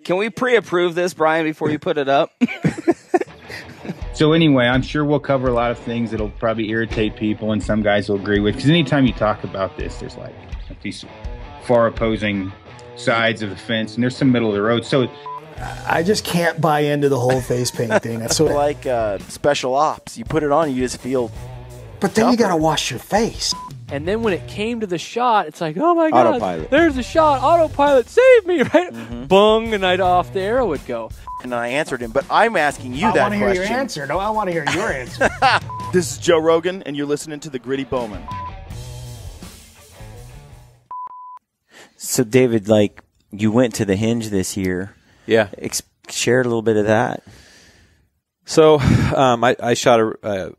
Can we pre-approve this, Brian, before you put it up? So anyway, I'm sure we'll cover a lot of things that'll probably irritate people, and some guys will agree with. Because anytime you talk about this, there's like these far opposing sides of the fence, and there's some middle of the road. So I just can't buy into the whole face paint thing. That's so like special ops. You put it on, you just feel. But then you got to wash your face. And then when it came to the shot, it's like, oh my God, autopilot. There's a shot. Autopilot, save me, right? Bung, and off the arrow would go. And I answered him, but I'm asking you that question. I want to hear your answer. No, I want to hear your answer. This is Joe Rogan, and you're listening to The Gritty Bowman. So, David, like, you went to the Hinge this year. Yeah. Share a little bit of that. So, I shot a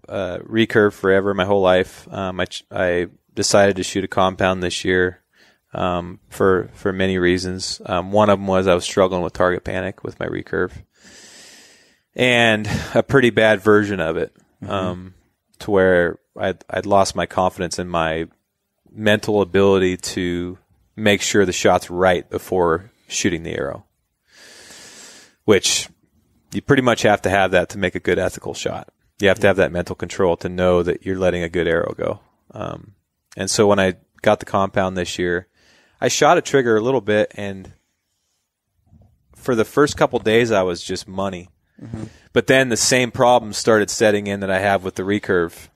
recurve forever, my whole life. I decided to shoot a compound this year for many reasons. One of them was I was struggling with target panic with my recurve, and a pretty bad version of it, to where I'd lost my confidence in my mental ability to make sure the shot's right before shooting the arrow, which you pretty much have to have that to make a good ethical shot. You have to have that mental control to know that you're letting a good arrow go. And so when I got the compound this year, I shot a trigger a little bit, and for the first couple days I was just money. But then the same problems started setting in that I have with the recurve,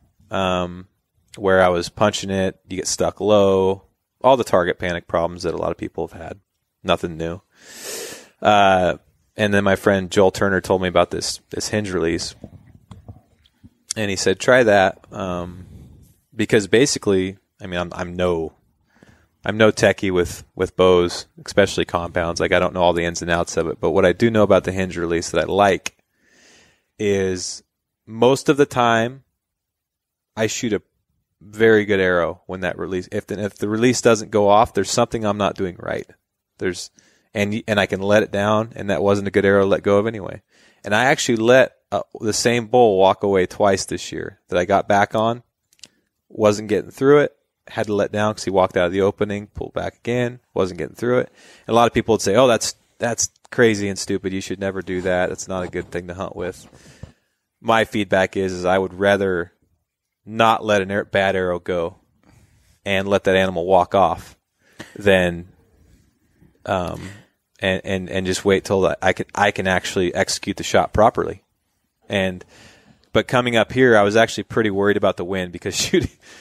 where I was punching it, you get stuck low, all the target panic problems that a lot of people have had. Nothing new. And then my friend Joel Turner told me about this hinge release, and he said, try that, because basically, I mean, I'm no techie with bows, especially compounds. Like, I don't know all the ins and outs of it, but what I do know about the hinge release that I like is most of the time I shoot a very good arrow when that release. If the release doesn't go off, there's something I'm not doing right. And I can let it down, and that wasn't a good arrow to let go of anyway. And I actually let the same bull walk away twice this year that I got back on. Wasn't getting through it. Had to let down because he walked out of the opening, pulled back again, wasn't getting through it. And a lot of people would say, oh, that's crazy and stupid. You should never do that. That's not a good thing to hunt with. My feedback is I would rather not let a bad arrow go and let that animal walk off than and just wait till I can actually execute the shot properly. But coming up here, I was actually pretty worried about the wind, because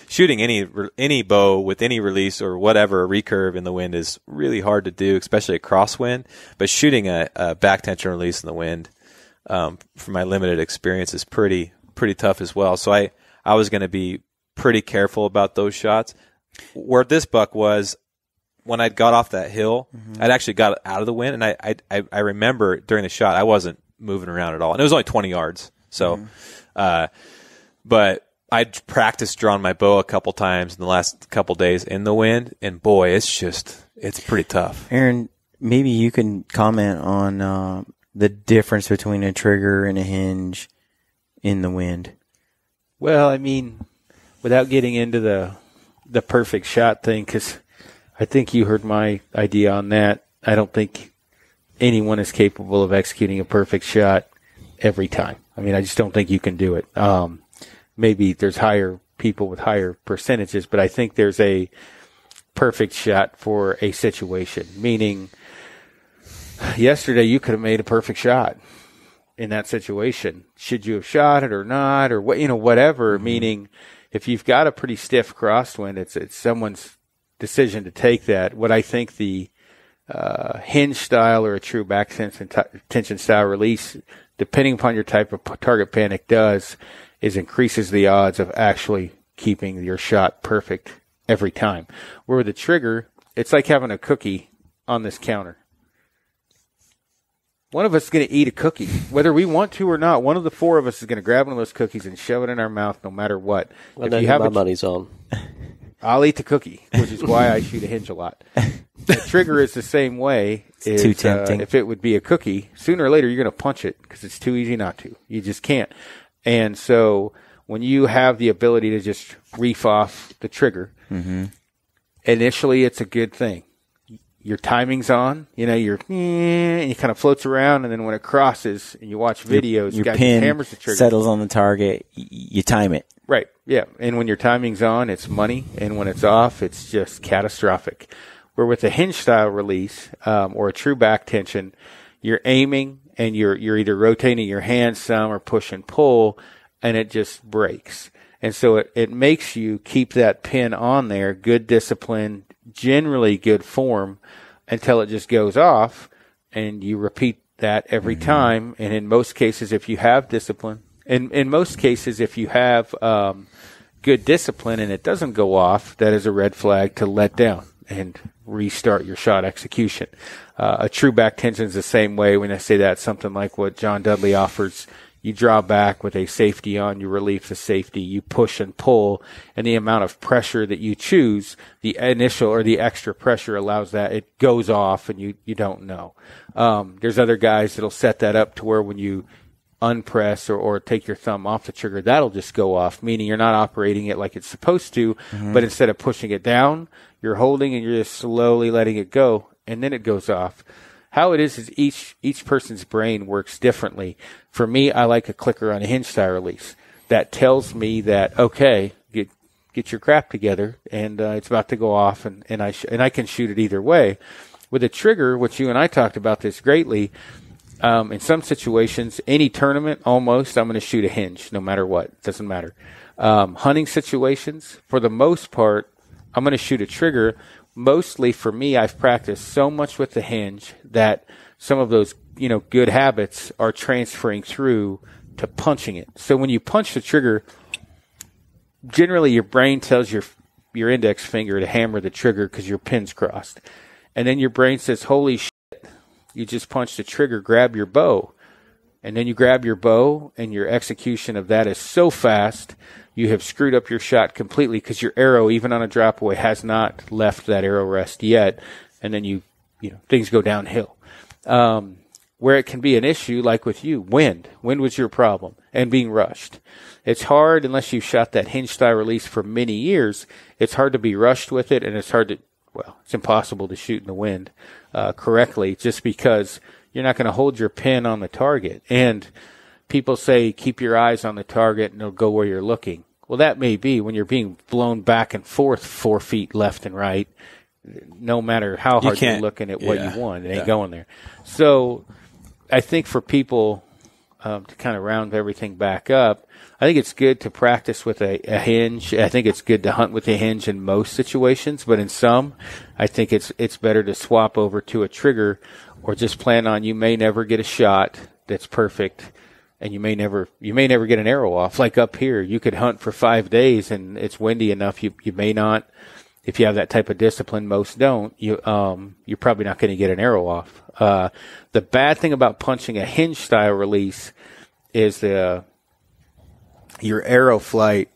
shooting any bow with any release or whatever, a recurve in the wind, is really hard to do, especially a crosswind. But shooting a back tension release in the wind, from my limited experience, is pretty tough as well. So I was going to be pretty careful about those shots. Where this buck was, when I got off that hill, I'd actually got out of the wind, and I remember during the shot I wasn't moving around at all, and it was only 20 yards. So, but I'd practiced drawing my bow a couple times in the last couple days in the wind, and boy, it's pretty tough. Aaron, maybe you can comment on the difference between a trigger and a hinge in the wind. Well, I mean, without getting into the perfect shot thing, because I think you heard my idea on that. I don't think anyone is capable of executing a perfect shot every time. I mean, I just don't think you can do it. Maybe there's higher people with higher percentages, but I think there's a perfect shot for a situation. Meaning, yesterday you could have made a perfect shot in that situation. Should you have shot it or not, or whatever. Meaning, if you've got a pretty stiff crosswind, it's someone's decision to take that. What I think the hinge style or a true back tension style release, depending upon your type of target panic, does is increases the odds of actually keeping your shot perfect every time. Where with the trigger, it's like having a cookie on this counter. One of us is going to eat a cookie, whether we want to or not. One of the four of us is going to grab one of those cookies and shove it in our mouth, no matter what. Well, if you have my money's on. I'll eat the cookie, which is why I shoot a hinge a lot. The trigger is the same way. It's too tempting. If it would be a cookie, sooner or later you're going to punch it because it's too easy not to. You just can't. And so when you have the ability to just reef off the trigger, initially it's a good thing. your timing's on, and it kind of floats around, and then when it crosses, and you watch videos, your guys pin hammers the trigger. settles on the target. You time it. Right, yeah. And when your timing's on, it's money, and when it's off, it's just catastrophic. Where with a hinge-style release or a true back tension, you're aiming, and you're either rotating your hand some or push and pull, and it just breaks. And so it makes you keep that pin on there, good discipline, generally good form, until it just goes off, and you repeat that every time. And in most cases, if you have discipline, in most cases, if you have good discipline and it doesn't go off, that is a red flag to let down and restart your shot execution. A true back tension is the same way. When I say that, something like what John Dudley offers. You draw back with a safety on, you relieve the safety, you push and pull, and the amount of pressure that you choose, the initial or the extra pressure allows that. It goes off and you don't know. There's other guys that'll set that up to where when you unpress or take your thumb off the trigger, that'll just go off, meaning you're not operating it like it's supposed to, but instead of pushing it down, you're holding and you're just slowly letting it go, and then it goes off. How it is each person's brain works differently. For me, I like a clicker on a hinge style release. That tells me that, okay, get your crap together, and it's about to go off, and I can shoot it either way. With a trigger, which you and I talked about this greatly, in some situations, any tournament almost, I'm going to shoot a hinge no matter what. It doesn't matter. Hunting situations, for the most part, I'm going to shoot a trigger. Mostly for me, I've practiced so much with the hinge that some of those, good habits are transferring through to punching it. So when you punch the trigger, generally your brain tells your index finger to hammer the trigger because your pin's crossed. And then your brain says, holy shit, you just punched the trigger, grab your bow. And then you grab your bow, and your execution of that is so fast, you have screwed up your shot completely because your arrow, even on a drop away, has not left that arrow rest yet. And then things go downhill. Where it can be an issue, like with you, wind. Wind was your problem, and being rushed. It's hard, unless you've shot that hinge style release for many years, it's hard to be rushed with it, and it's impossible to shoot in the wind correctly, just because you're not going to hold your pin on the target. And people say, keep your eyes on the target and it'll go where you're looking. Well, that may be when you're being blown back and forth 4 feet left and right. No matter how hard you're looking at what you want, it ain't going there. So I think for people to kind of round everything back up, I think it's good to practice with a hinge. I think it's good to hunt with a hinge in most situations, but in some, I think it's better to swap over to a trigger, or just plan on you may never get a shot that's perfect, and you may never get an arrow off. Like up here, you could hunt for 5 days and it's windy enough. You may not, if you have that type of discipline. Most don't. You're probably not going to get an arrow off. The bad thing about punching a hinge style release is your arrow flight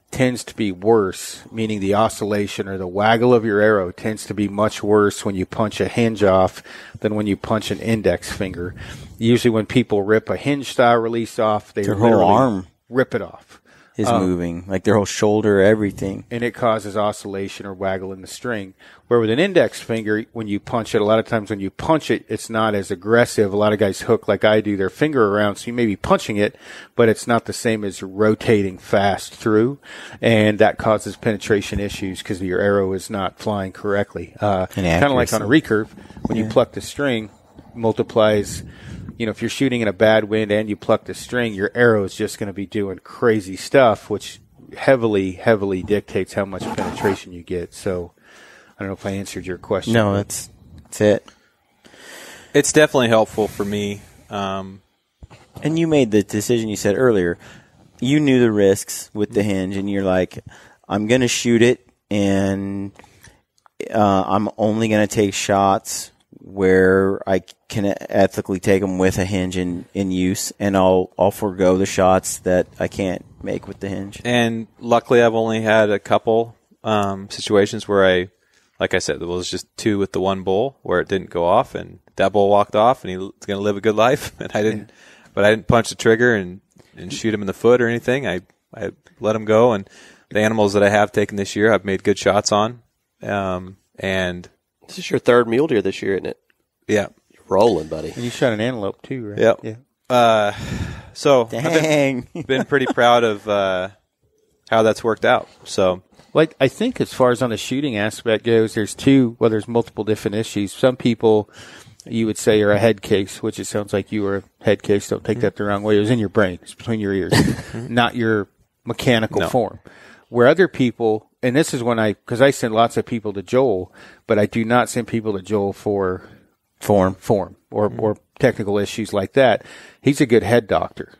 tends to be worse, meaning the oscillation or the waggle of your arrow tends to be much worse when you punch a hinge off than when you punch an index finger. Usually when people rip a hinge style release off, they their whole arm rip it off. Is moving, like their whole shoulder, everything. And it causes oscillation or waggle in the string. Where with an index finger, when you punch it, a lot of times when you punch it, it's not as aggressive. A lot of guys hook like I do their finger around, so you may be punching it, but it's not the same as rotating fast through. And that causes penetration issues because your arrow is not flying correctly. Kind of like on a recurve, when you pluck the string, multiplies. If you're shooting in a bad wind and you pluck the string, your arrow is just going to be doing crazy stuff, which heavily, heavily dictates how much penetration you get. So I don't know if I answered your question. No, that's it. It's definitely helpful for me. And you made the decision, you said earlier, you knew the risks with the hinge, and you're like, I'm going to shoot it, and I'm only going to take shots where I can ethically take them with a hinge in use, and I'll forego the shots that I can't make with the hinge. And luckily, I've only had a couple situations where like I said, there was just 2 with the one bull where it didn't go off, and that bull walked off, and he's going to live a good life. And I didn't, but I didn't punch the trigger and shoot him in the foot or anything. I let him go, and the animals that I have taken this year, I've made good shots on, and This is your third mule deer this year, isn't it? Yeah. You're rolling, buddy. And you shot an antelope too, right? Yep. Yeah. So Dang. I've been pretty proud of how that's worked out. So Well, I think as far as on the shooting aspect goes, there's multiple different issues. Some people you would say are a head case, which it sounds like you were a head case. Don't take that the wrong way. It was in your brain. It's between your ears, not your mechanical form. Where other people, and this is when because I send lots of people to Joel, but I do not send people to Joel for form or technical issues like that. He's a good head doctor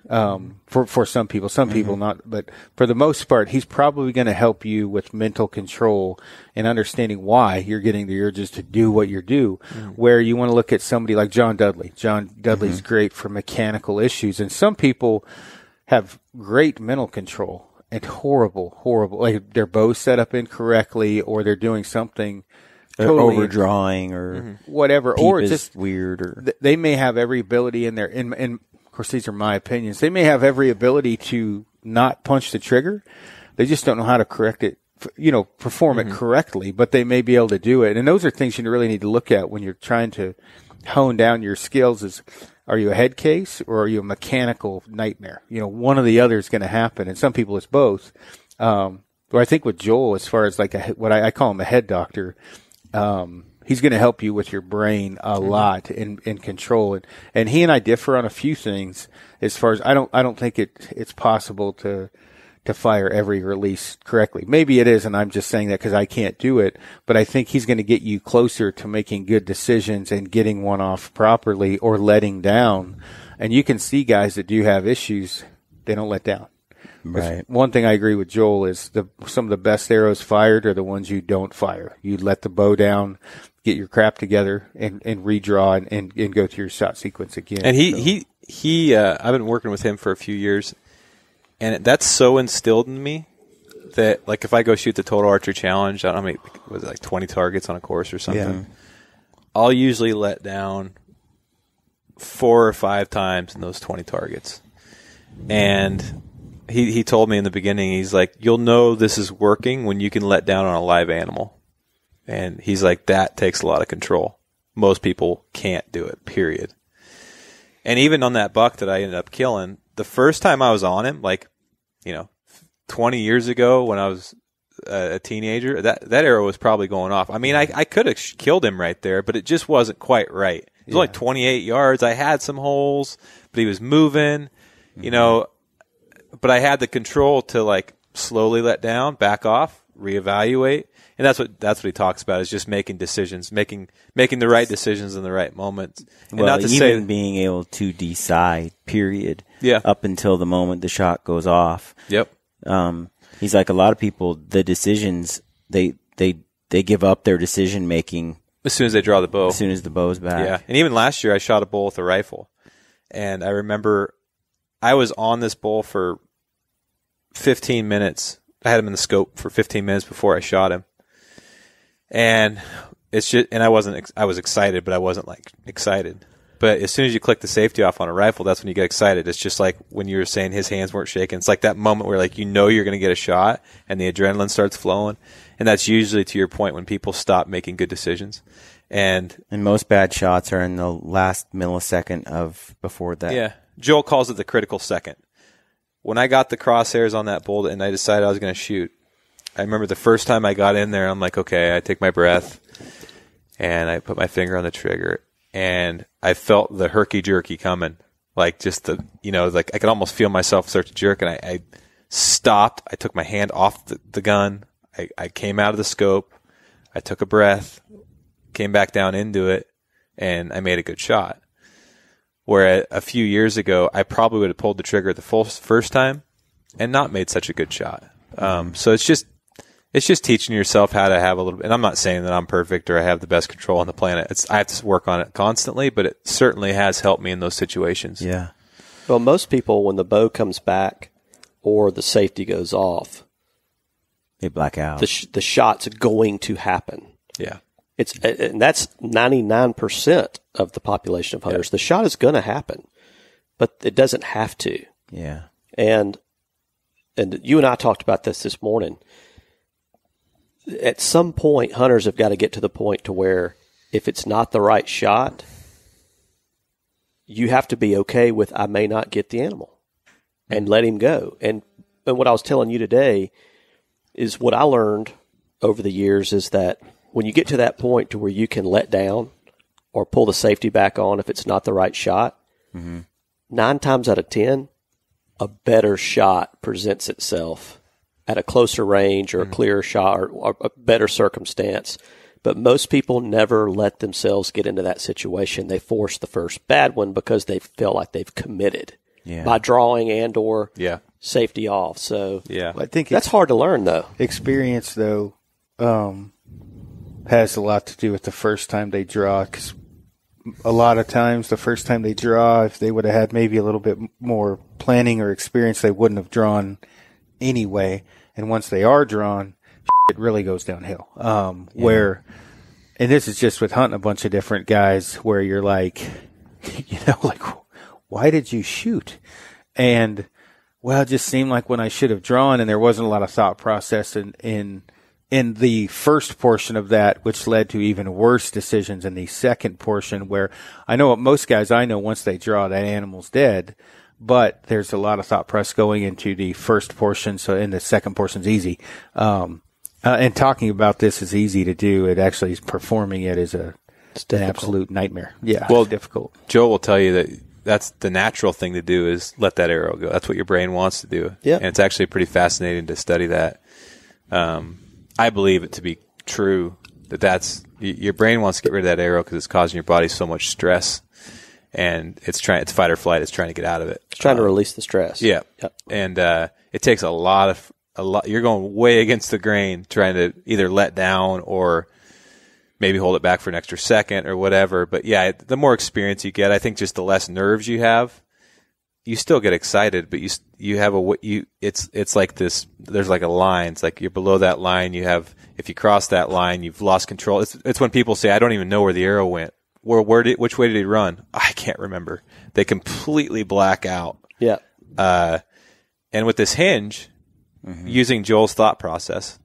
for some people. Some people not, but for the most part, he's probably going to help you with mental control and understanding why you're getting the urges to do what you do. Where you want to look at somebody like John Dudley. John Dudley's great for mechanical issues, and some people have great mental control and horrible, like their bow's set up incorrectly, or they're doing something totally overdrawing or whatever, or just weird, or they may have every ability in there. And of course, these are my opinions. They may have every ability to not punch the trigger. They just don't know how to correct it, perform it correctly, but they may be able to do it. And those are things you really need to look at when you're trying to hone down your skills is, are you a head case or are you a mechanical nightmare? One or the other is going to happen. And some people it's both. But I think with Joel, as far as like what I call him a head doctor, he's going to help you with your brain a lot in control. And he and I differ on a few things as far as I don't think it's possible to fire every release correctly. Maybe it is, and I'm just saying that because I can't do it, but I think he's going to get you closer to making good decisions and getting one off properly or letting down. And you can see guys that do have issues, they don't let down. right. One thing I agree with Joel is some of the best arrows fired are the ones you don't fire. You let the bow down, get your crap together, and redraw and go through your shot sequence again. And he I've been working with him for a few years, and that's so instilled in me that, like, if I go shoot the Total Archery Challenge, I don't know, was it like 20 targets on a course or something? Yeah. I'll usually let down 4 or 5 times in those 20 targets. And he told me in the beginning, he's like, you'll know this is working when you can let down on a live animal. And he's like, that takes a lot of control. Most people can't do it, period. And even on that buck that I ended up killing, the first time I was on him, 20 years ago when I was a teenager, that arrow was probably going off. I mean, I could have killed him right there, but it just wasn't quite right. It was only 28 yards. I had some holes, but he was moving, but I had the control to slowly let down, back off, reevaluate. And that's what he talks about, is just making decisions, making the right decisions in the right moments. And Well, not to even say, being able to decide, period, Yeah. up until the moment the shot goes off. Yep. He's like, a lot of people, the decisions, they give up their decision making As soon as they draw the bow. as soon as the bow's back. Yeah. And even last year I shot a bull with a rifle. And I remember I was on this bull for 15 minutes. I had him in the scope for 15 minutes before I shot him. And it's just, and I was excited, but I wasn't excited. But as soon as you click the safety off on a rifle, that's when you get excited. It's just like when you were saying his hands weren't shaking. It's like that moment where you're going to get a shot and the adrenaline starts flowing. And that's usually, to your point, when people stop making good decisions. And most bad shots are in the last millisecond of before that. yeah, Joel calls it the critical second. When I got the crosshairs on that bull and I decided I was going to shoot, I remember the first time I got in there, I'm like, okay, I take my breath and I put my finger on the trigger and I felt the herky-jerky coming. I could almost feel myself start to jerk, and I stopped. I took my hand off the gun. I came out of the scope. I took a breath, came back down into it, and I made a good shot. Where a few years ago, I probably would have pulled the trigger the first time and not made such a good shot. So it's just teaching yourself how to have a little bit, and I'm not saying that I'm perfect or I have the best control on the planet. I have to work on it constantly, but it certainly has helped me in those situations. Yeah. Well, most people, when the bow comes back or the safety goes off, They black out. the shot's going to happen. Yeah. And that's 99% of the population of hunters. Yeah. The shot is going to happen, but it doesn't have to. Yeah. And you and I talked about this morning. at some point, hunters have got to get to the point to where if it's not the right shot, you have to be okay with I may not get the animal and let him go. And what I was telling you today is what I learned over the years is that when you get to that point to where you can let down or pull the safety back on if it's not the right shot, 9 times out of 10, a better shot presents itself at a closer range or a clearer shot or a better circumstance. But most people never let themselves get into that situation. They force the first bad one because they feel like they've committed by drawing and or safety off. So I think that's hard to learn, though. Experience, though, has a lot to do with the first time they draw. Because a lot of times, the first time they draw, if they would have had maybe a little bit more planning or experience, they wouldn't have drawn anyway. And once they are drawn, it really goes downhill. Where, and this is just with hunting a bunch of different guys, where you're like, like, why did you shoot? And well, it just seemed like when I should have drawn, and there wasn't a lot of thought process in the first portion of that, which led to even worse decisions in the second portion, where I know most guys I know, once they draw, that animal's dead. But there's a lot of thought process going into the first portion, so in the second portion's easy. And talking about this is easy to do. It actually is performing it is an absolute nightmare. Yeah, well, difficult. Joe will tell you that that's the natural thing to do is let that arrow go. That's what your brain wants to do. Yeah. And it's actually pretty fascinating to study that. I believe it to be true that's your brain wants to get rid of that arrow because it's causing your body so much stress. And it's fight or flight. It's trying to get out of it. It's trying to release the stress. Yeah. Yep. And it takes a lot. You're going way against the grain trying to either let down or maybe hold it back for an extra second or whatever. But yeah, the more experience you get, I think just the less nerves you have. You still get excited, but you have it's like this. There's like a line. It's like you're below that line. If you cross that line, you've lost control. It's when people say, "I don't even know where the arrow went." Which way did he run? I can't remember. They completely black out. Yeah. And with this hinge, using Joel's thought process,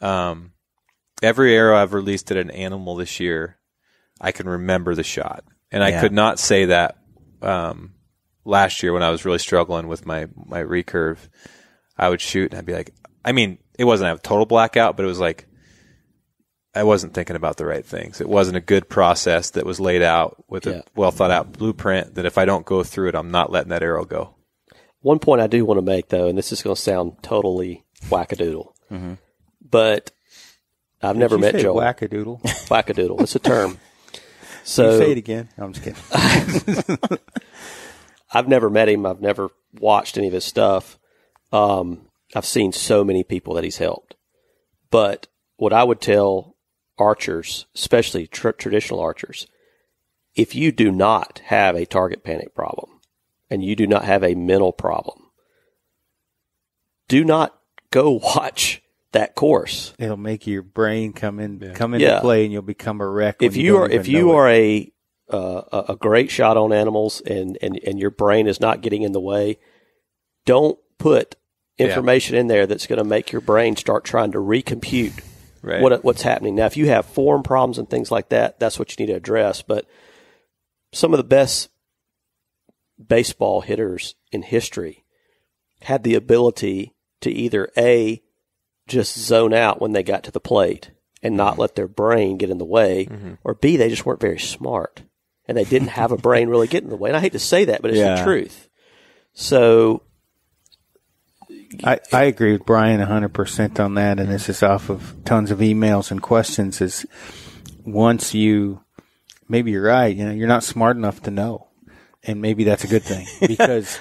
every arrow I've released at an animal this year, I can remember the shot. And I could not say that last year when I was really struggling with my recurve. I would shoot and I'd be like, I mean, it wasn't a total blackout, but it was like, I wasn't thinking about the right things. It wasn't a good process that was laid out with a well thought out blueprint that if I don't go through it, I'm not letting that arrow go. One point I do want to make, though, and this is going to sound totally wackadoodle, but I've never met Joel. Wackadoodle. Wackadoodle. It's a term. So you say it again. No, I'm just kidding. I've never met him. I've never watched any of his stuff. I've seen so many people that he's helped. But what I would tell archers, especially traditional archers, if you do not have a target panic problem and you do not have a mental problem, do not go watch that course. It'll make your brain come into play, and you'll become a wreck. If you are a great shot on animals and your brain is not getting in the way, don't put information in there that's going to make your brain start trying to recompute what's happening. Now, if you have form problems and things like that, that's what you need to address. But some of the best baseball hitters in history had the ability to either A, just zone out when they got to the plate and not let their brain get in the way, or B, they just weren't very smart and they didn't have a brain really get in the way. And I hate to say that, but it's the truth. So I agree with Brian 100% on that, and this is off of tons of emails and questions, is once maybe you're right, you're not smart enough to know. And maybe that's a good thing because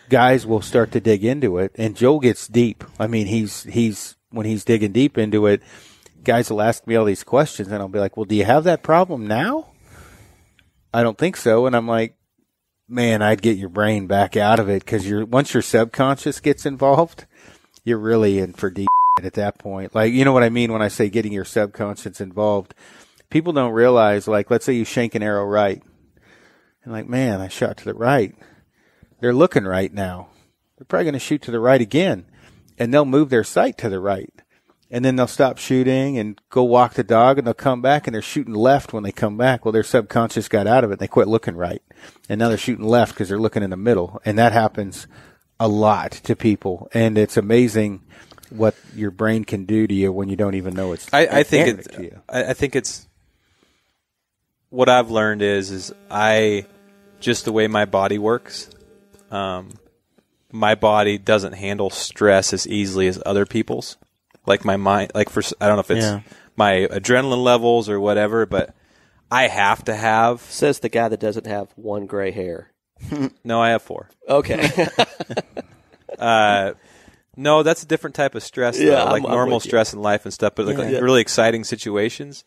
guys will start to dig into it, and Joel gets deep. I mean, when he's digging deep into it, guys will ask me all these questions, and I'll be like, well, do you have that problem now? I don't think so. And I'm like, man, I'd get your brain back out of it because once your subconscious gets involved, you're really in for deep at that point. Like, you know what I mean when I say getting your subconscious involved? People don't realize, like, let's say you shank an arrow right. And like, man, I shot to the right. They're looking right now. They're probably going to shoot to the right again. And they'll move their sight to the right. and then they'll stop shooting and go walk the dog, and they'll come back and they're shooting left when they come back. Well, their subconscious got out of it and they quit looking right. And now they're shooting left because they're looking in the middle. And that happens a lot to people. And it's amazing what your brain can do to you when you don't even know it's I think it to you. I think it's what I've learned is I just the way my body works. My body doesn't handle stress as easily as other people's. Like my mind, like for I don't know if it's my adrenaline levels or whatever, but I have to have. Says the guy that doesn't have one gray hair. No, I have 4. Okay. No, that's a different type of stress, though. Yeah, like I'm normal with you. stress in life and stuff, but like really exciting situations.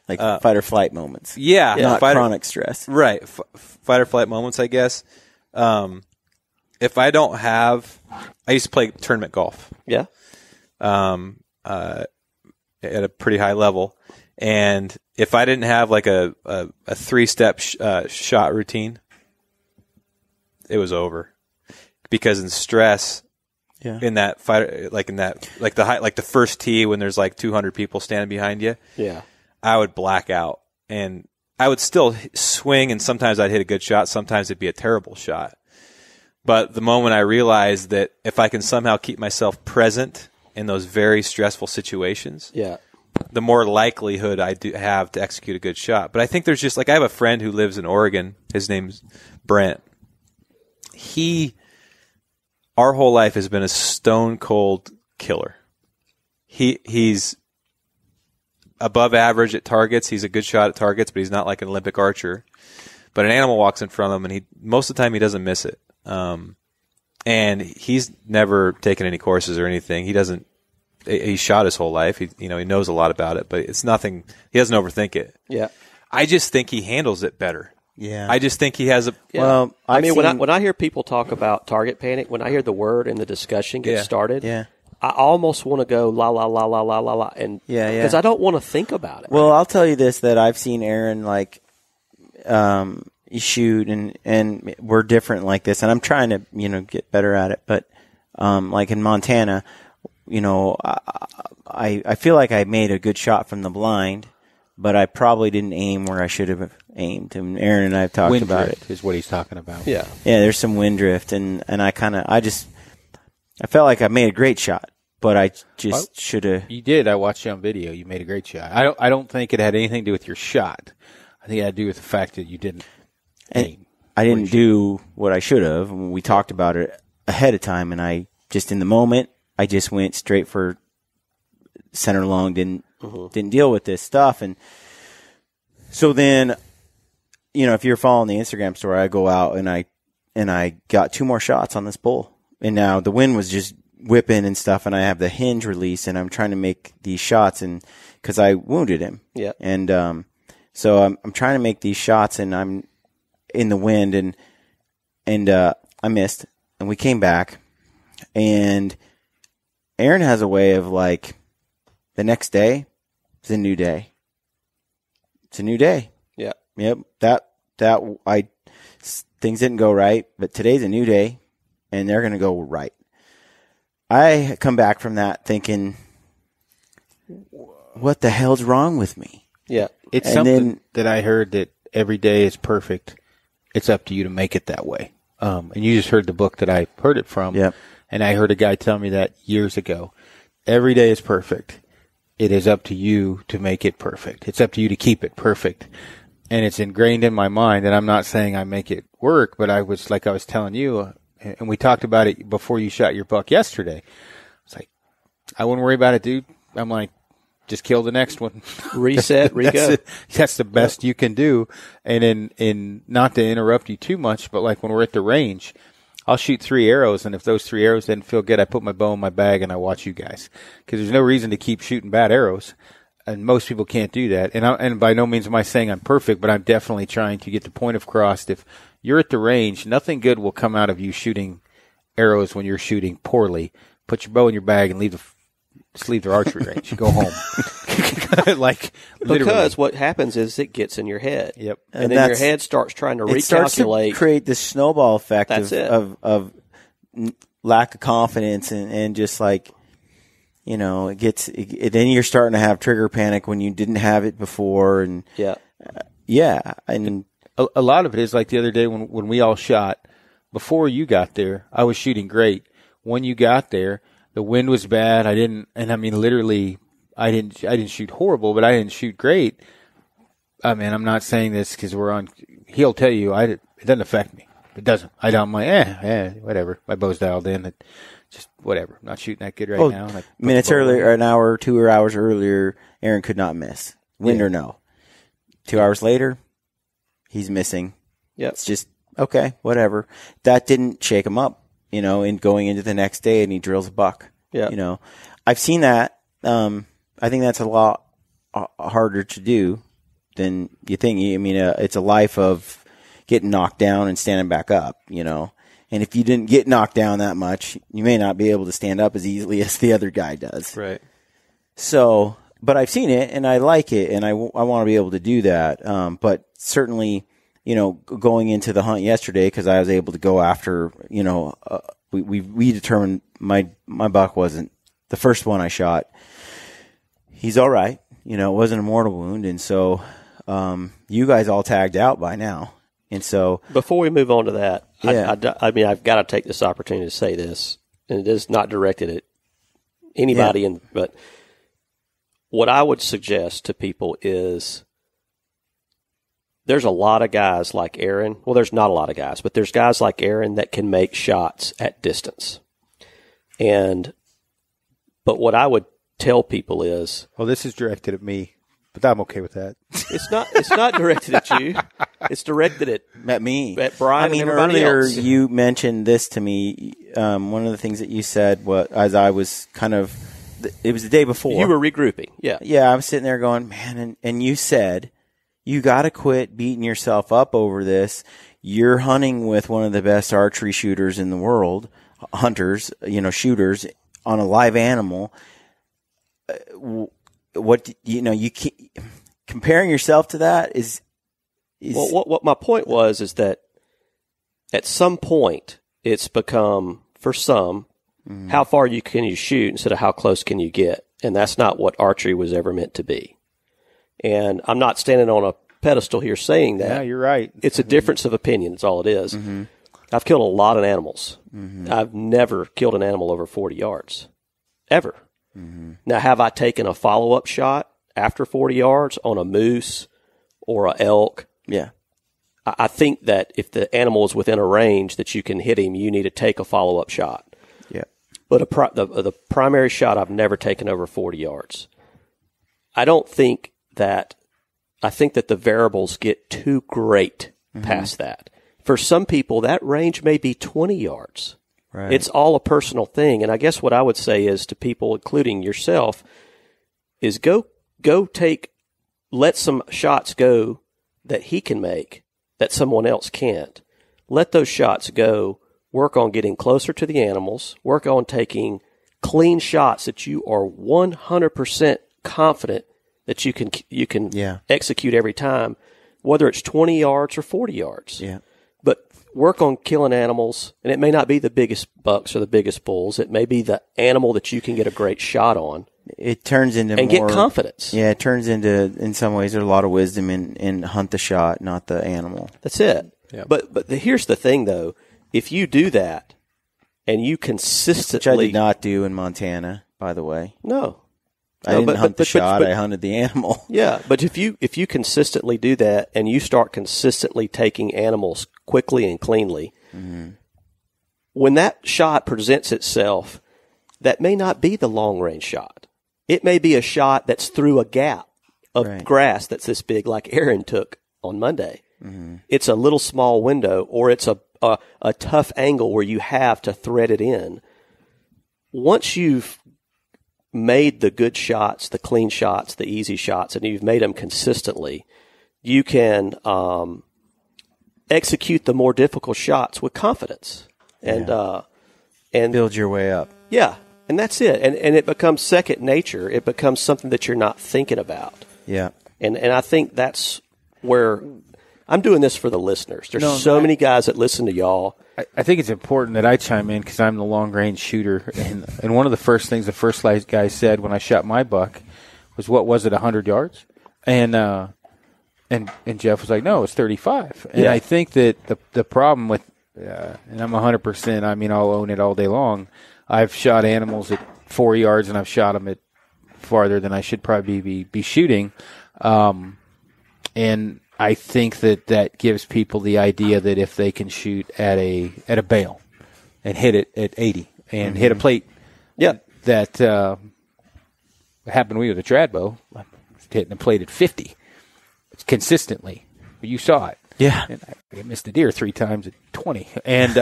Like fight or flight moments. Yeah. Not chronic stress. Right. Fight or flight moments, I guess. If I don't have, I used to play tournament golf. Yeah. At a pretty high level. And if I didn't have like a 3-step shot routine, it was over. Because in stress, in that fight, like the first tee when there's like 200 people standing behind you, I would black out, and I would still swing, and sometimes I'd hit a good shot, sometimes it'd be a terrible shot. But the moment I realized that if I can somehow keep myself present in those very stressful situations, the more likelihood I do have to execute a good shot. But I think there's just like I have a friend who lives in Oregon. His name's Brent. Our whole life has been a stone cold killer. He's above average at targets. He's a good shot at targets, but he's not like an Olympic archer. But an animal walks in front of him, and most of the time he doesn't miss it. And he's never taken any courses or anything. He shot his whole life. He knows a lot about it, but it's nothing. He doesn't overthink it. Yeah. I just think he handles it better. Yeah. I just think he has a. Yeah. Well, I mean, when I hear people talk about target panic, when I hear the word and the discussion get started, I almost want to go la la la la la la la, and because I don't want to think about it. Well, I'll tell you this: that I've seen Aaron shoot, and we're different like this, and I'm trying to get better at it. But like in Montana, I feel like I made a good shot from the blind, but I probably didn't aim where I should have aimed. And Aaron and I have talked about it. Is what he's talking about. Yeah. There's some wind drift, and I felt like I made a great shot, but I just should have. You did. I watched you on video. You made a great shot. I don't think it had anything to do with your shot. I think it had to do with the fact that you didn't aim. I didn't do what I should have. We talked about it ahead of time, and I just in the moment I just went straight for center long. Didn't deal with this stuff, and so then if you're following the Instagram story, I go out and I got 2 more shots on this bull. And now the wind was just whipping and stuff, and I have the hinge release, and I'm trying to make these shots, and because I wounded him. Yeah. And so I'm trying to make these shots, and I'm in the wind, and I missed, and we came back, and Aaron has a way of like the next day, it's a new day. It's a new day. Yeah. Yep. Things didn't go right, but today's a new day, and they're going to go right. I come back from that thinking, what the hell's wrong with me? Yeah. It's something that I heard that every day is perfect. It's up to you to make it that way. And you just heard the book that I heard it from. Yep. And I heard a guy tell me that years ago. Every day is perfect. It is up to you to make it perfect. It's up to you to keep it perfect. And it's ingrained in my mind, and I'm not saying I make it work, but I was telling you, and we talked about it before you shot your buck yesterday. It's like, I wouldn't worry about it, dude. I'm like, just kill the next one. Reset, re-go. That's the best you can do. And in not to interrupt you too much, but like when we're at the range, I'll shoot 3 arrows, and if those 3 arrows didn't feel good, I put my bow in my bag and I watch you guys. Because there's no reason to keep shooting bad arrows. And most people can't do that. And by no means am I saying I'm perfect, but I'm definitely trying to get the point across. If you're at the range, nothing good will come out of you shooting arrows when you're shooting poorly. Put your bow in your bag and leave the archery range. Go home. Like literally. Because what happens is it gets in your head. Yep. And then your head starts trying to recalculate. It starts to create this snowball effect of lack of confidence and just like, then you're starting to have trigger panic when you didn't have it before. And and a lot of it is like the other day when we all shot. Before you got there, I was shooting great. When you got there, the wind was bad. Literally, I didn't shoot horrible, but I didn't shoot great. I mean, I'm not saying this because we're on. He'll tell you, it doesn't affect me. It doesn't. I'm like, whatever. My bow's dialed in. Just whatever. I'm not shooting that good right now. Minutes earlier, an hour or 2 hours earlier, Aaron could not miss. Wind or no. 2 hours later, he's missing. Yep. It's just, okay, whatever. That didn't shake him up, in going into the next day, and he drills a buck. Yeah. I've seen that. I think that's a lot harder to do than you think. I mean, it's a life of getting knocked down and standing back up, And if you didn't get knocked down that much, you may not be able to stand up as easily as the other guy does. Right. So, but I've seen it, and I like it, and I want to be able to do that. But certainly, going into the hunt yesterday, because I was able to go after, we determined my buck wasn't the first one I shot. He's all right. It wasn't a mortal wound. And so, you guys all tagged out by now. And so, before we move on to that, I've got to take this opportunity to say this, and it is not directed at anybody, but what I would suggest to people is there's a lot of guys like Aaron. Well, there's not a lot of guys, but there's guys like Aaron that can make shots at distance. But what I would tell people is, well, this is directed at me, but I'm okay with that. It's not directed at you. It's directed at me, at Brian. And everybody earlier else. You mentioned this to me. One of the things that you said was, as I was it was the day before. You were regrouping. Yeah. Yeah. I was sitting there going, man, and you said, you got to quit beating yourself up over this. You're hunting with one of the best archery shooters in the world, hunters, shooters on a live animal. What, you keep comparing yourself to that is well, what my point was is that at some point it's become, for some, how far can you shoot instead of how close can you get? And that's not what archery was ever meant to be. And I'm not standing on a pedestal here saying that. Yeah, you're right. It's a difference of opinion. That's all it is. Mm-hmm. I've killed a lot of animals. Mm-hmm. I've never killed an animal over 40 yards. Ever. Mm-hmm. Now, have I taken a follow-up shot after 40 yards on a moose or a elk? Yeah. I think that if the animal is within a range that you can hit him, you need to take a follow-up shot. Yeah. But the primary shot I've never taken over 40 yards. I think that the variables get too great past that. For some people, that range may be 20 yards. Right. It's all a personal thing. And I guess what I would say is to people, including yourself, is let some shots go that he can make that someone else can't. Let those shots go. Work on getting closer to the animals. Work on taking clean shots that you are 100% confident that you can execute every time, whether it's 20 yards or 40 yards. Yeah. But work on killing animals, and it may not be the biggest bucks or the biggest bulls. It may be the animal that you can get a great shot on. It turns into get confidence. Yeah, it turns into, in some ways, there's a lot of wisdom in hunt the shot, not the animal. That's it. Yeah. But here's the thing, though. If you do that and you consistently... Which I did not do in Montana, by the way. No. I didn't hunt the shot, I hunted the animal. Yeah, but if you consistently do that and you start consistently taking animals quickly and cleanly, when that shot presents itself, that may not be the long-range shot. It may be a shot that's through a gap of grass that's this big, like Aaron took on Monday. Mm-hmm. It's a little small window, or it's a tough angle where you have to thread it in. Once you've made the good shots, the clean shots, the easy shots, and you've made them consistently, you can execute the more difficult shots with confidence and build your way up. Yeah, and that's it. And it becomes second nature. It becomes something that you're not thinking about. Yeah. And I think that's where I'm doing this for the listeners. There's many guys that listen to y'all. I think it's important that I chime in because I'm the long-range shooter. And one of the first things the first guy said when I shot my buck was, what was it, 100 yards? And Jeff was like, no, it's 35. And I think that the problem with, and I'm 100%, I mean, I'll own it all day long. I've shot animals at 4 yards, and I've shot them at farther than I should probably be shooting. And I think that gives people the idea that if they can shoot at a bale and hit it at 80 and hit a plate, that happened to me with a Tradbow. I was hitting a plate at 50 consistently. You saw it. Yeah. And I missed a deer 3 times at 20. And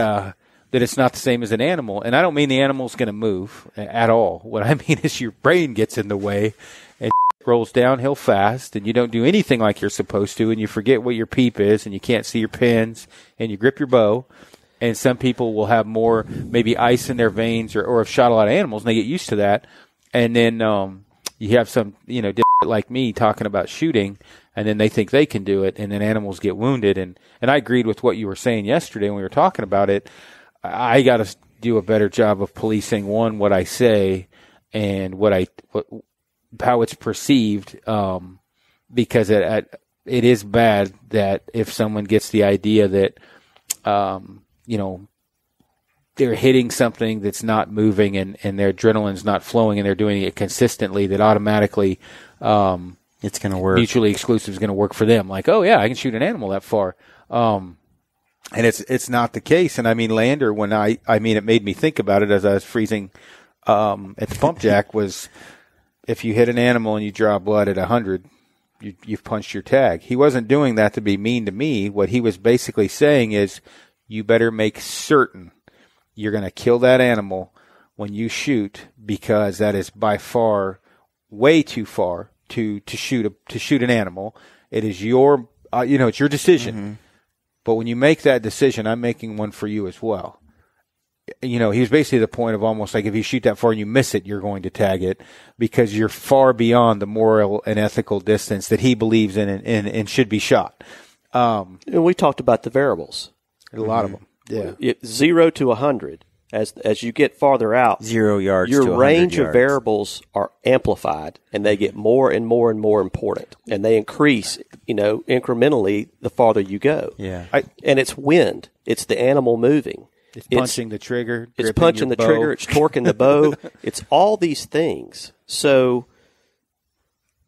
that it's not the same as an animal. And I don't mean the animal's going to move at all. What I mean is your brain gets in the way and rolls downhill fast, and you don't do anything like you're supposed to, and you forget what your peep is, and you can't see your pins, and you grip your bow. And some people will have more maybe ice in their veins or have shot a lot of animals, and they get used to that. And then you have some, like me talking about shooting, and then they think they can do it, and then animals get wounded. And I agreed with what you were saying yesterday when we were talking about it. I got to do a better job of policing, one, what I say and how it's perceived, because it is bad that if someone gets the idea that, they're hitting something that's not moving and their adrenaline's not flowing and they're doing it consistently, that automatically it's going to work. Mutually exclusive is going to work for them. Like, oh yeah, I can shoot an animal that far. And it's not the case. And I mean, Lander, when it made me think about it as I was freezing at the pump jack, was if you hit an animal and you draw blood at 100, you've punched your tag. He wasn't doing that to be mean to me. What he was basically saying is, you better make certain you're going to kill that animal when you shoot, because that is by far way too far to shoot an animal. It is your it's your decision. Mm-hmm. But when you make that decision, I'm making one for you as well. He was basically the point of almost like, if you shoot that far and you miss it, you're going to tag it, because you're far beyond the moral and ethical distance that he believes in and should be shot. And we talked about the variables. A lot of them. Yeah. 0 to 100. As you get farther out, 0 yards to 100 your range yards. Of variables are amplified, and they get more and more and more important, and they increase, incrementally the farther you go. Yeah. And it's wind. It's the animal moving. It's punching the trigger. It's punching the trigger. It's torquing the bow. It's all these things. So,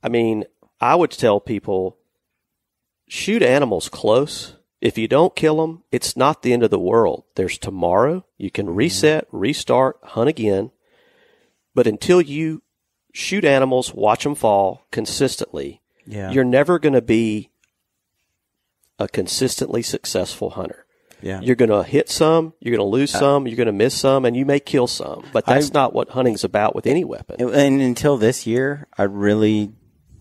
I mean, I would tell people, shoot animals close. If you don't kill them, it's not the end of the world. There's tomorrow. You can reset, restart, hunt again. But until you shoot animals, watch them fall consistently, you're never going to be a consistently successful hunter. Yeah. You're going to hit some, you're going to lose some, you're going to miss some, and you may kill some. But that's not what hunting's about with any weapon. And until this year, I really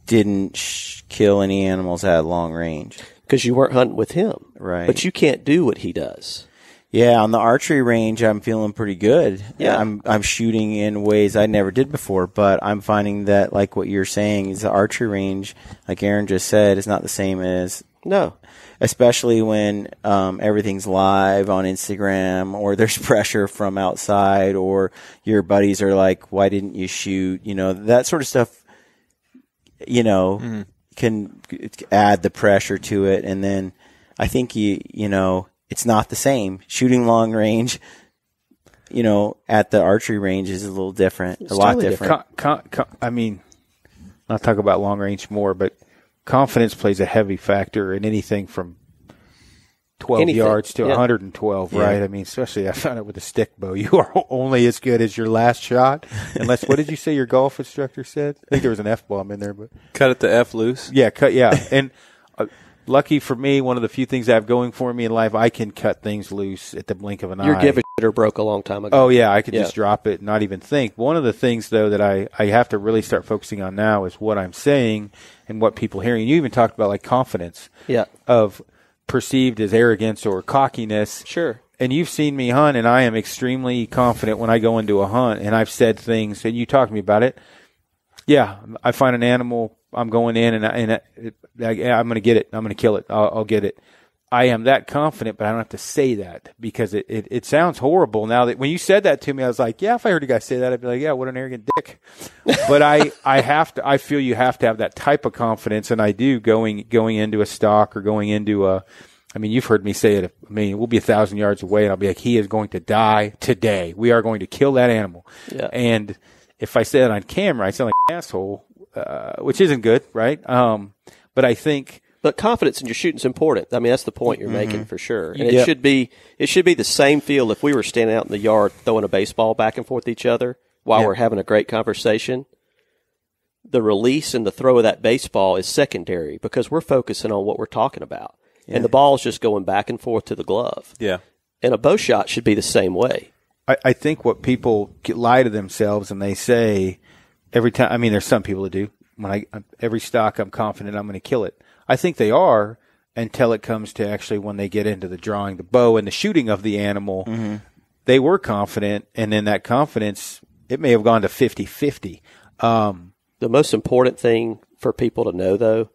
didn't kill any animals at long range. Because you weren't hunting with him. Right. But you can't do what he does. Yeah, on the archery range, I'm feeling pretty good. Yeah. I'm shooting in ways I never did before, but I'm finding that, like what you're saying, is the archery range, like Aaron just said, is not the same as... No. Especially when everything's live on Instagram, or there's pressure from outside, or your buddies are like, why didn't you shoot? That sort of stuff, can add the pressure to it. And then I think, it's not the same. Shooting long range, at the archery range is a little different, a lot different. I mean, not talk about long range more, but confidence plays a heavy factor in anything from 12 yards to 112, right? I mean, especially I found it with a stick bow. You are only as good as your last shot. Unless, what did you say your golf instructor said? I think there was an F-bomb in there, but cut it the F loose. Yeah, And lucky for me, one of the few things I have going for me in life, I can cut things loose at the blink of an eye. Your give a shitter broke a long time ago. Oh, yeah, I could just drop it and not even think. One of the things, though, that I have to really start focusing on now is what I'm saying and what people hearing. You even talked about, like, confidence of perceived as arrogance or cockiness. Sure. And you've seen me hunt, and I am extremely confident when I go into a hunt, and I've said things, and you talked to me about it. Yeah, I find an animal I'm going in and I'm going to get it. I'm going to kill it. I'll get it. I am that confident, but I don't have to say that because it sounds horrible. Now that when you said that to me, I was like, yeah, if I heard a guy say that, I'd be like, yeah, what an arrogant dick. But I feel you have to have that type of confidence, and I do going into a stock or going into I mean, you've heard me say it. I mean, we'll be 1,000 yards away, and I'll be like, he is going to die today. We are going to kill that animal. Yeah. And if I say that on camera, I sound like an asshole, which isn't good, right? But I think. But confidence in your shooting is important. I mean, that's the point you're making for sure. And it should be the same feel if we were standing out in the yard throwing a baseball back and forth each other while we're having a great conversation. The release and the throw of that baseball is secondary because we're focusing on what we're talking about. Yeah. And the ball's just going back and forth to the glove. Yeah. And a bow shot should be the same way. I think what people lie to themselves and they say every time, I mean, there's some people that do. When every stock, I'm confident I'm going to kill it. I think they are until it comes to actually when they get into the drawing the bow and the shooting of the animal. Mm-hmm. They were confident, and then that confidence, it may have gone to 50-50. The most important thing for people to know, though,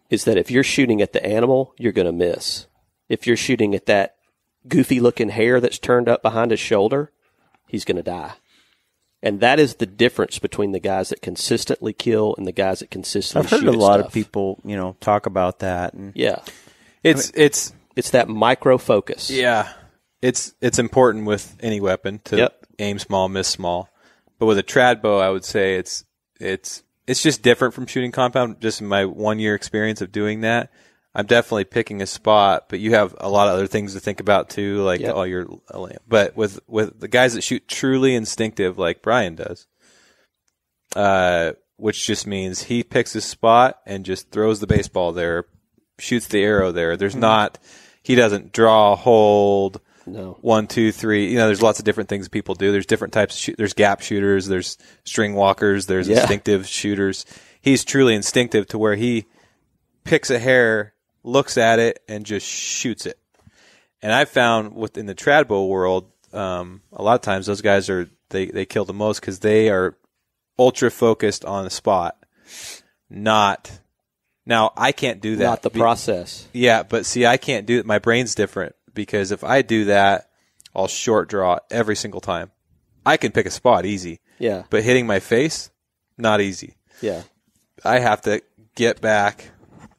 is that if you're shooting at the animal, you're going to miss. If you're shooting at that goofy-looking hair that's turned up behind his shoulder, he's going to die. And that is the difference between the guys that consistently kill and the guys that consistently shoot. I've heard a lot of people, talk about that. And it's that micro focus. Yeah, it's important with any weapon to aim small, miss small. But with a Tradbow, I would say it's just different from shooting compound. Just in my 1 year experience of doing that, I'm definitely picking a spot, but you have a lot of other things to think about too, like but with the guys that shoot truly instinctive, like Brian does, which just means he picks his spot and just throws the baseball there, shoots the arrow there. There's he doesn't draw, hold, 1, 2, 3. There's lots of different things people do. There's different types of there's gap shooters, there's string walkers, there's instinctive shooters. He's truly instinctive to where he picks a hair, looks at it, and just shoots it. And I've found within the Tradbow world, a lot of times those guys they kill the most because they are ultra focused on the spot. Now I can't do that. Not the process. Yeah, but see, I can't do it. My brain's different because if I do that, I'll short draw every single time. I can pick a spot easy. Yeah. But hitting my face, not easy. Yeah. I have to get back.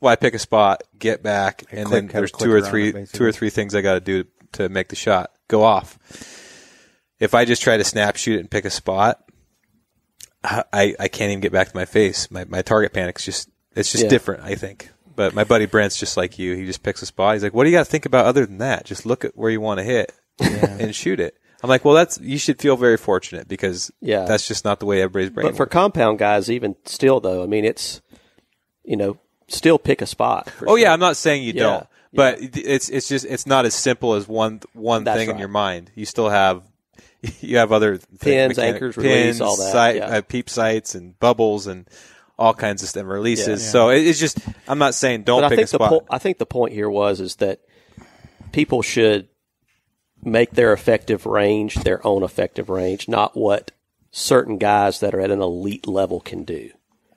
Well, I pick a spot, get back, and then there's two or three things I got to do to make the shot go off. If I just try to snap shoot it and pick a spot, I can't even get back to my face. My target panic's just different, I think. But my buddy Brent's just like you. He just picks a spot. He's like, "What do you got to think about other than that? Just look at where you want to hit and shoot it." I'm like, "Well, you should feel very fortunate because that's just not the way everybody's brain works." But for compound guys, even still though, I mean, it's still pick a spot. Sure. I'm not saying you don't, but it's not as simple as one thing in your mind. You still have other pins, anchors, release, all that, peep sights and bubbles and all kinds of stuff, releases. Yeah. So it's just, I'm not saying don't pick a spot. I think the point here is that people should make their effective range their own effective range, not what certain guys that are at an elite level can do.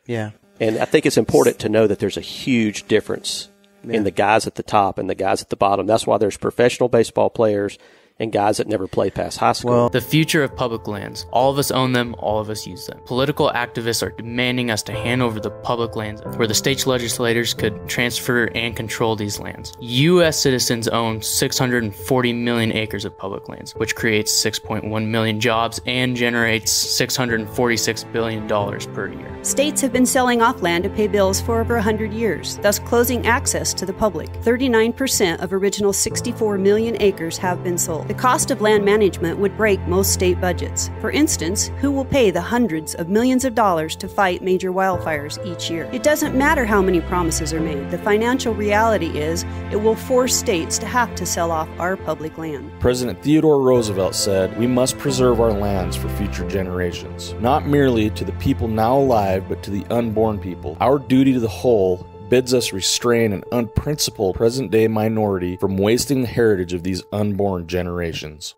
Yeah. And I think it's important to know that there's a huge difference in the guys at the top and the guys at the bottom. That's why there's professional baseball players and guys that never played past high school. The future of public lands. All of us own them, all of us use them. Political activists are demanding us to hand over the public lands where the state legislators could transfer and control these lands. U.S. citizens own 640 million acres of public lands, which creates 6.1 million jobs and generates $646 billion per year. States have been selling off land to pay bills for over 100 years, thus closing access to the public. 39% of original 64 million acres have been sold. The cost of land management would break most state budgets. For instance, who will pay the hundreds of millions of dollars to fight major wildfires each year? It doesn't matter how many promises are made. The financial reality is it will force states to have to sell off our public land. President Theodore Roosevelt said, "We must preserve our lands for future generations, not merely to the people now alive, but to the unborn people. Our duty to the whole bids us restrain an unprincipled present-day minority from wasting the heritage of these unborn generations."